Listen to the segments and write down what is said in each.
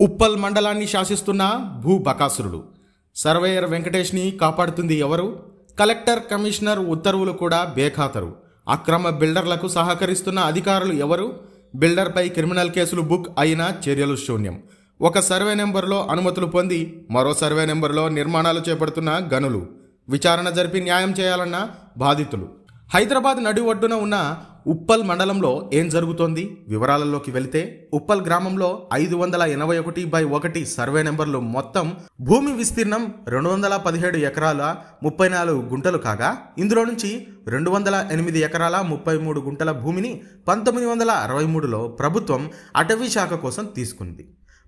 ఉప్పల్ మండలాన్ని శాసిస్తున్న భూబకాసురుడు సర్వేయర్ వెంకటేష్ని కాపాడుతుంది ఎవరు? కలెక్టర్, కమిషనర్ ఉత్తర్వులు కూడా బేఖాతరు. అక్రమ బిల్డర్లకు సహకరిస్తున్న అధికారులు ఎవరు? బిల్డర్పై క్రిమినల్ కేసులు బుక్ అయినా చర్యలు శూన్యం. ఒక సర్వే నెంబర్లో అనుమతులు పొంది మరో సర్వే నెంబర్లో నిర్మాణాలు చేపడుతున్న గనులు. విచారణ జరిపి న్యాయం చేయాలన్న బాధితులు. హైదరాబాద్ నడి ఒడ్డున ఉన్న ఉప్పల్ మండలంలో ఏం జరుగుతోంది? వివరాలలోకి వెళితే, ఉప్పల్ గ్రామంలో 581/1 సర్వే నెంబర్లు మొత్తం భూమి విస్తీర్ణం 217 ఎకరాల 34 గుంటలు కాగా, ఇందులో నుంచి 208 ఎకరాల 33 గుంటల భూమిని 1963లో ప్రభుత్వం అటవీ శాఖ కోసం తీసుకుంది.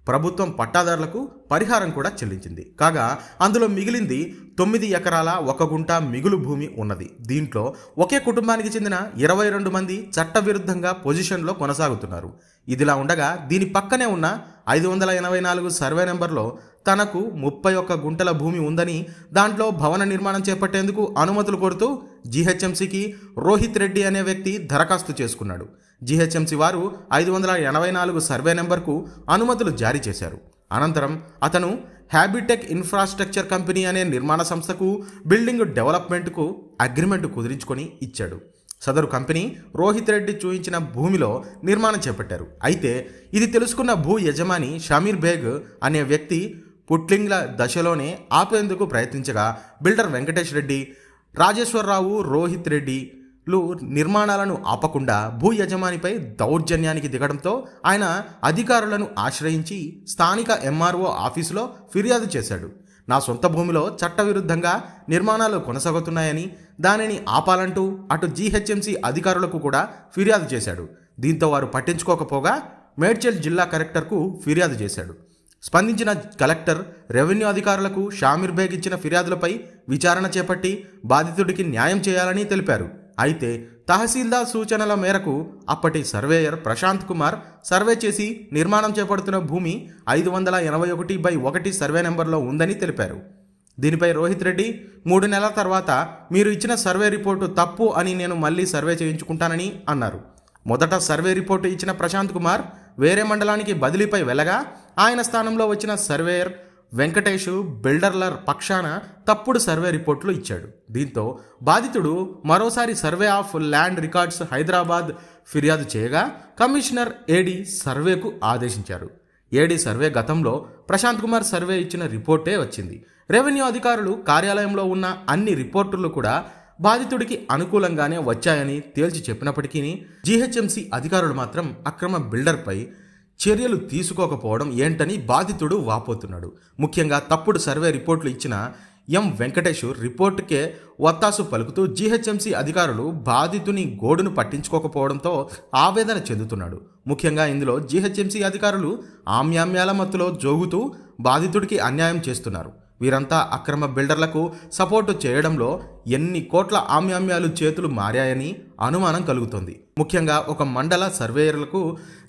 ప్రభుత్వం పట్టాదారులకు పరిహారం కూడా చెల్లించింది. కాగా అందులో మిగిలింది 9 ఎకరాల 1 గుంట మిగులు భూమి ఉన్నది. దీంట్లో ఒకే కుటుంబానికి చెందిన 22 మంది చట్టవిరుద్ధంగా పొజిషన్లో కొనసాగుతున్నారు. ఇదిలా ఉండగా దీని పక్కనే ఉన్న 584 సర్వే నెంబర్లో తనకు 31 గుంటల భూమి ఉందని, దాంట్లో భవన నిర్మాణం చేపట్టేందుకు అనుమతులు కోరుతూ జీహెచ్ఎంసీకి రోహిత్ రెడ్డి అనే వ్యక్తి దరఖాస్తు చేసుకున్నాడు. జీహెచ్ఎంసీ వారు 584 సర్వే నెంబర్కు అనుమతులు జారీ చేశారు. అనంతరం అతను హ్యాబిటెక్ ఇన్ఫ్రాస్ట్రక్చర్ కంపెనీ అనే నిర్మాణ సంస్థకు బిల్డింగ్ డెవలప్మెంట్కు అగ్రిమెంట్ కుదిరించుకొని ఇచ్చాడు. సదరు కంపెనీ రోహిత్ రెడ్డి చూయించిన భూమిలో నిర్మాణం చేపట్టారు. అయితే ఇది తెలుసుకున్న భూ యజమాని షమీర్ బేగ్ అనే వ్యక్తి పుట్లింగ్ల దశలోనే ఆపేందుకు ప్రయత్నించగా, బిల్డర్ వెంకటేష్ రెడ్డి, రాజేశ్వరరావు, రోహిత్ రెడ్డిలు నిర్మాణాలను ఆపకుండా భూ యజమానిపై దౌర్జన్యానికి దిగడంతో ఆయన అధికారులను ఆశ్రయించి స్థానిక ఎంఆర్ఓ ఆఫీసులో ఫిర్యాదు చేశాడు. నా సొంత భూమిలో చట్టవిరుద్ధంగా నిర్మాణాలు కొనసాగుతున్నాయని, దానిని ఆపాలంటూ అటు జీహెచ్ఎంసీ అధికారులకు కూడా ఫిర్యాదు చేశాడు. దీంతో వారు పట్టించుకోకపోగా మేడ్చల్ జిల్లా కలెక్టర్కు ఫిర్యాదు చేశాడు. స్పందించిన కలెక్టర్ రెవెన్యూ అధికారులకు షామీర్ బేగ్ ఇచ్చిన ఫిర్యాదులపై విచారణ చేపట్టి బాధితుడికి న్యాయం చేయాలని తెలిపారు. అయితే తహసీల్దార్ సూచనల మేరకు అప్పటి సర్వేయర్ ప్రశాంత్ కుమార్ సర్వే చేసి నిర్మాణం చేపడుతున్న భూమి 581/1 సర్వే నెంబర్లో ఉందని తెలిపారు. దీనిపై రోహిత్ రెడ్డి 3 నెలల తర్వాత మీరు ఇచ్చిన సర్వే రిపోర్టు తప్పు అని నేను మళ్ళీ సర్వే చేయించుకుంటానని అన్నారు. మొదట సర్వే రిపోర్టు ఇచ్చిన ప్రశాంత్ కుమార్ వేరే మండలానికి బదిలీపై వెళ్ళగా, ఆయన స్థానంలో వచ్చిన సర్వేయర్ వెంకటేష్ బిల్డర్ల పక్షాన తప్పుడు సర్వే రిపోర్టులు ఇచ్చాడు. దీంతో బాధితుడు మరోసారి survey of land records Hyderabad ఫిర్యాదు చేయగా, కమిషనర్ ఏడీ సర్వేకు ఆదేశించారు. ఏడీ సర్వే గతంలో ప్రశాంత్ కుమార్ సర్వే ఇచ్చిన రిపోర్టే వచ్చింది. రెవెన్యూ అధికారులు కార్యాలయంలో ఉన్న అన్ని రిపోర్టులు కూడా బాధితుడికి అనుకూలంగానే వచ్చాయని తేల్చి చెప్పినప్పటికీ జీహెచ్ఎంసీ అధికారులు మాత్రం అక్రమ బిల్డర్పై చర్యలు తీసుకోకపోవడం ఏంటని బాధితుడు వాపోతున్నాడు. ముఖ్యంగా తప్పుడు సర్వే రిపోర్టులు ఇచ్చిన ఎం వెంకటేష్ రిపోర్టుకే వత్తాసు పలుకుతూ జీహెచ్ఎంసీ అధికారులు బాధితుని గోడును పట్టించుకోకపోవడంతో ఆవేదన చెందుతున్నాడు. ముఖ్యంగా ఇందులో జీహెచ్ఎంసీ అధికారులు ఆమ్యామ్యాల మత్తులో జోగుతూ బాధితుడికి అన్యాయం చేస్తున్నారు. వీరంతా అక్రమ బిల్డర్లకు సపోర్టు చేయడంలో ఎన్ని కోట్ల ఆమ్యామ్యాలు చేతులు మారాయని అనుమానం కలుగుతోంది. ముఖ్యంగా ఒక మండల సర్వేయర్లకు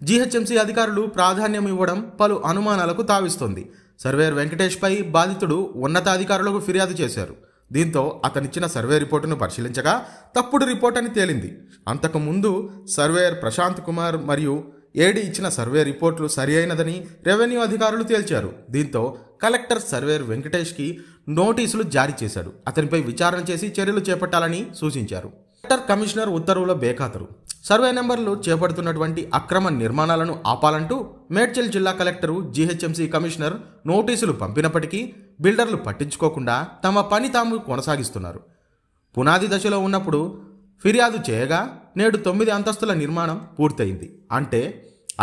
జీహెచ్ఎంసీ అధికారులు ప్రాధాన్యం ఇవ్వడం పలు అనుమానాలకు తావిస్తోంది. సర్వేయర్ వెంకటేష్పై బాధితుడు ఉన్నతాధికారులకు ఫిర్యాదు చేశారు. దీంతో అతనిచ్చిన సర్వే రిపోర్టును పరిశీలించగా తప్పుడు రిపోర్ట్ అని తేలింది. అంతకుముందు సర్వేయర్ ప్రశాంత్ కుమార్ మరియు ఏడీ ఇచ్చిన సర్వే రిపోర్టులు సరి అయినదని రెవెన్యూ అధికారులు తేల్చారు. దీంతో కలెక్టర్ సర్వేయర్ వెంకటేష్కి నోటీసులు జారీ చేశాడు. అతనిపై విచారణ చేసి చర్యలు చేపట్టాలని సూచించారు. కలెక్టర్, కమిషనర్ ఉత్తర్వుల బేఖాతరు. సర్వే నెంబర్లు చేపడుతున్నటువంటి అక్రమ నిర్మాణాలను ఆపాలంటూ మేడ్చల్ జిల్లా కలెక్టరు, జీహెచ్ఎంసీ కమిషనర్ నోటీసులు పంపినప్పటికీ బిల్డర్లు పట్టించుకోకుండా తమ పని తాము కొనసాగిస్తున్నారు. పునాది దశలో ఉన్నప్పుడు ఫిర్యాదు చేయగా నేడు 9 అంతస్తుల నిర్మాణం పూర్తయింది. అంటే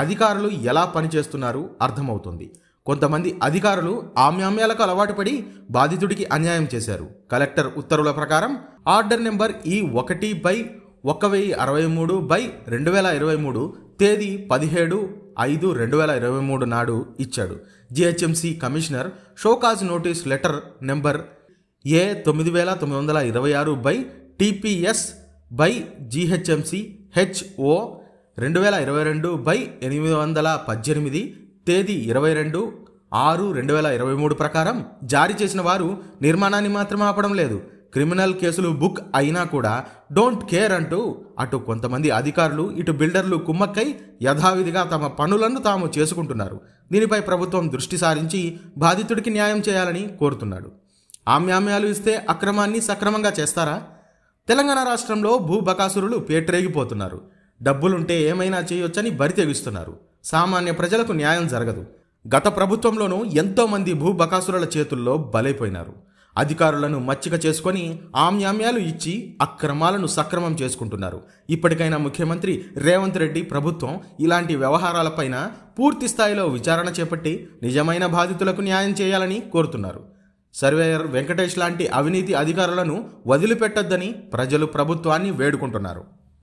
అధికారులు ఎలా పనిచేస్తున్నారు అర్థమవుతుంది. కొంతమంది అధికారులు ఆమ్యామ్యాలకు అలవాటు పడి బాధితుడికి అన్యాయం చేశారు. కలెక్టర్ ఉత్తర్వుల ప్రకారం ఆర్డర్ నెంబర్ E1/1063/2023 తేదీ 17/5/2023 నాడు ఇచ్చాడు. GHMC commissioner show cause notice letter number A9920/TPS/GHMC HO 2022/818 తేదీ 22/6/2023 ప్రకారం జారీ చేసిన వారు నిర్మాణాన్ని మాత్రం ఆపడం లేదు. క్రిమినల్ కేసులు బుక్ అయినా కూడా డోంట్ కేర్ అంటూ అటు కొంతమంది అధికారులు ఇటు బిల్డర్లు కుమ్మక్కై యథావిధిగా తమ పనులను తాము చేసుకుంటున్నారు. దీనిపై ప్రభుత్వం దృష్టి సారించి బాధితుడికి న్యాయం చేయాలని కోరుతున్నాడు. ఆమ్యామ్యాలు ఇస్తే అక్రమాన్ని సక్రమంగా చేస్తారా? తెలంగాణ రాష్ట్రంలో భూ బకాసురులు పేట్రేగిపోతున్నారు. డబ్బులుంటే ఏమైనా చేయొచ్చని బరి తెగిస్తున్నారు. సామాన్య ప్రజలకు న్యాయం జరగదు. గత ప్రభుత్వంలోనూ ఎంతోమంది భూ బకాసురుల చేతుల్లో బలైపోయినారు. అధికారులను మచ్చిక చేసుకొని ఆమ్యామ్యాలు ఇచ్చి అక్రమాలను సక్రమం చేసుకుంటున్నారు. ఇప్పటికైనా ముఖ్యమంత్రి రేవంత్ రెడ్డి ప్రభుత్వం ఇలాంటి వ్యవహారాలపైన పూర్తి స్థాయిలో విచారణ చేపట్టి నిజమైన బాధితులకు న్యాయం చేయాలని కోరుతున్నారు. సర్వేయర్ వెంకటేష్ లాంటి అవినీతి అధికారులను వదిలిపెట్టొద్దని ప్రజలు ప్రభుత్వాన్ని వేడుకుంటున్నారు.